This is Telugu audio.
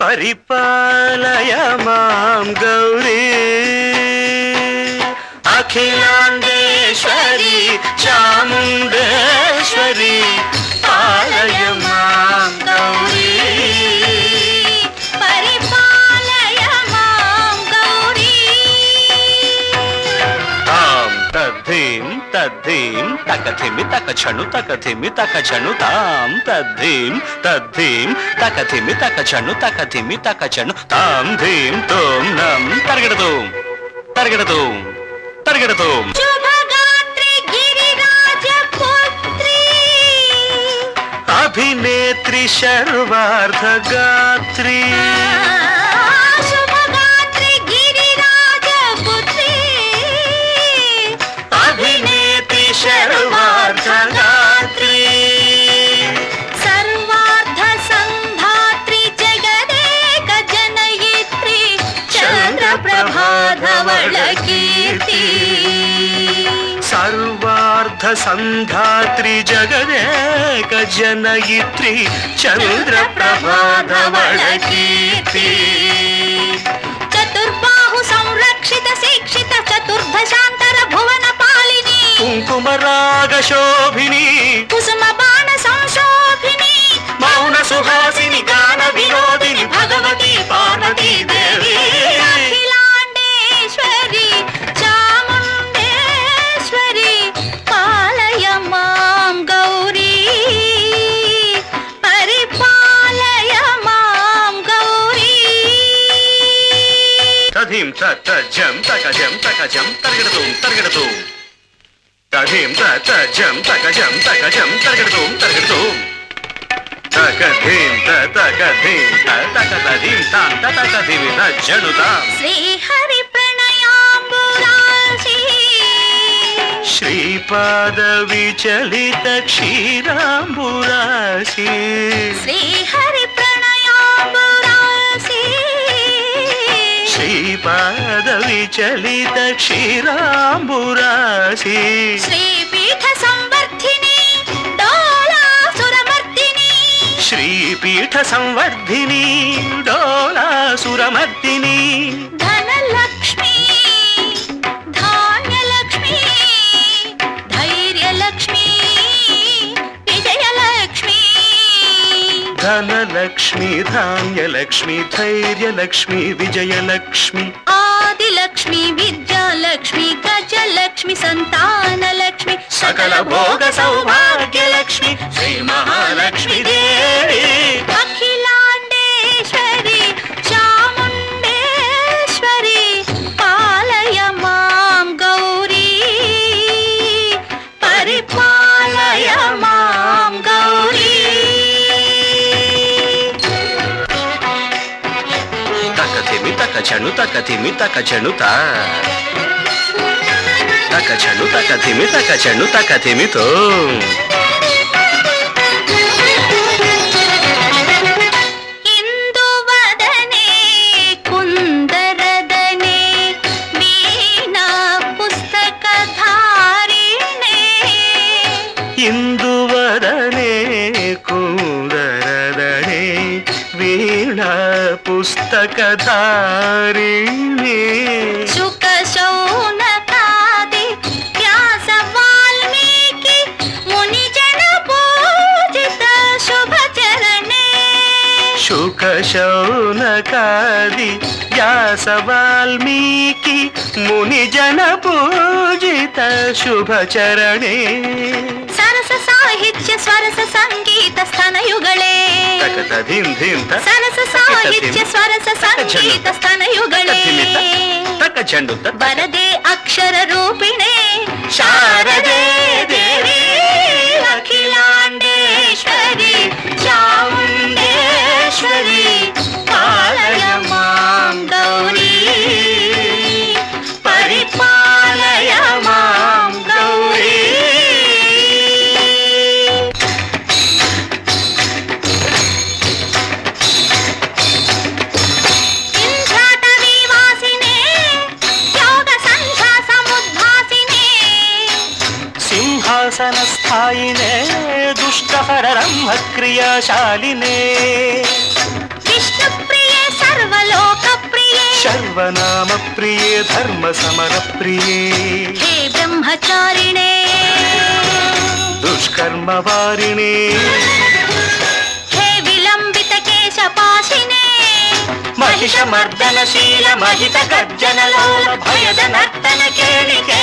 పరిపాలయ మాం గౌరీ అఖిలాండేశ్వరి చాముండేశ్వరి పాలయ మాం గౌరీ పరిపాలయ మాం గౌరీ తాం తద్ధీం తద్ధీం తకథిమి తకచను తకథిమి తకచను తాం తద్ధీం తద్ధీం తకథిమి తకచను తకథిమి తకచను తాం ధీం తోం నం తరగడదోం తరగడదోం తరగడదోం శుభగాత్రి గిరిరాజపుత్రి అభినేత్రి శర్వార్ధగాత్రి శుభగాత్రి గిరిరాజపుత్రి అభినేత్రి శర్వార్ధగాత్రి సర్వార్ధ సంధాత్రి జగదేక జనయిత్రి చంద్రప్రభాధవళ కీర్తి సర్వార్ధ సంధాత్రి జగదేక జనయిత్రి చంద్రప్రభాధవళ కీర్తి చతుర్బాహు సంరక్షిత శిక్షిత చతుర్దశాంతర భువన పాలిని కుంకుమరాగ శోభిని కుసుమ బాణ సంశోభిని మౌన సుహాసిని గాన వినోదిని భగవతి పార్వతీ దేవి అఖిలాండేశ్వరి చాముండేశ్వరి పాలయ మాం గౌరీ పరిపాలయ మాం గౌరీ తధీం తజం తకజం తకజం తరగడతోం తరగడతోం తధీం తజం తకజం తకజం తరగడతోం తరగడతోం తకధీం తకధీం తకధీం తాం తకధీమి తజనుతాం శ్రీహరి ప్రణయాంబురాశి శ్రీపాద విచలిత క్షీరాంబురాశి శ్రీహరి ప్రణయాంబురాశి శ్రీపాద విచలిత క్షీరాంబురాశి శ్రీపీఠ సంవర్ధిని డోలాసురమర్దిని శ్రీపీఠ సంవర్ధిని డోలాసురమర్దిని ధనలక్ష్మి ధాన్యలక్ష్మి ధైర్యలక్ష్మి విజయలక్ష్మి ధనలక్ష్మి ధాన్యలక్ష్మి ధైర్యలక్ష్మి విజయలక్ష్మి ఆదిలక్ష్మి విద్యాలక్ష్మి గజలక్ష్మి సంతానలక్ష్మి సకల భోగ సౌభాగ్యలక్ష్మి శ్రీ మహాలక్ష్మి దేవి అఖిలాండేశ్వరి చాముండేశ్వరి పాలయ మాం గౌరీ పరిపాలయ మాం గౌరీ తకథిమి తకచను తకథిమి తకచను తా తకచను తకథిమి తకచను తకథిమితో ఇందువదనే కుందరదనే వీణా పుస్తకధారిణే ఇందువదనే కుందరదనే వీణా పుస్తకధారిణి శుక శౌనకాది వ్యాస వాల్మీకి మునిజన పూజిత శుభచరణే శుక శౌనకాది వ్యాస వాల్మీకి మునిజన పూజిత శుభచరణే సరస సాహిత్య స్వరస సంగీత స్థనయుಗಳೇ తకతధిం ధిం సరస సాహిత్య స్వరస సంగీత స్థనయుಗಳೇ తకచండు వరదే అక్షర రూపిణే శారదే దేవి అఖిలాండేశ్వరి చాముండేశ్వరి పాలయ మాం గౌరీ పరిపాలయ మాం గౌరీ ఇంద్రాటవీ వాసినే యోగ సంధ్యా సముద్భాసినే సింహాసనస్థాయినే దుష్టహర బ్రహ్మ క్రియాశాలినే విష్ణుప్రియే ಸರ್ವನಾಮ ಪ್ರಿಯೇ ಧರ್ಮ ಸಮರ ಪ್ರಿಯೇ ಹೇ ಬ್ರಹ್ಮಚಾರಿಣೇ ದುಷ್ಕರ್ಮ ವಾರಿಣೇ ಹೇ ವಿಲಂಬಿತ ಕೇಶಪಾಶಿನೇ ಮಹಿಷ ಮರ್ದನಶೀಲ ಮಹಿತ ಗರ್ಜನ ಲೋಲ ಭಯದ ನರ್ತನ ಕೇಳಿಕೆ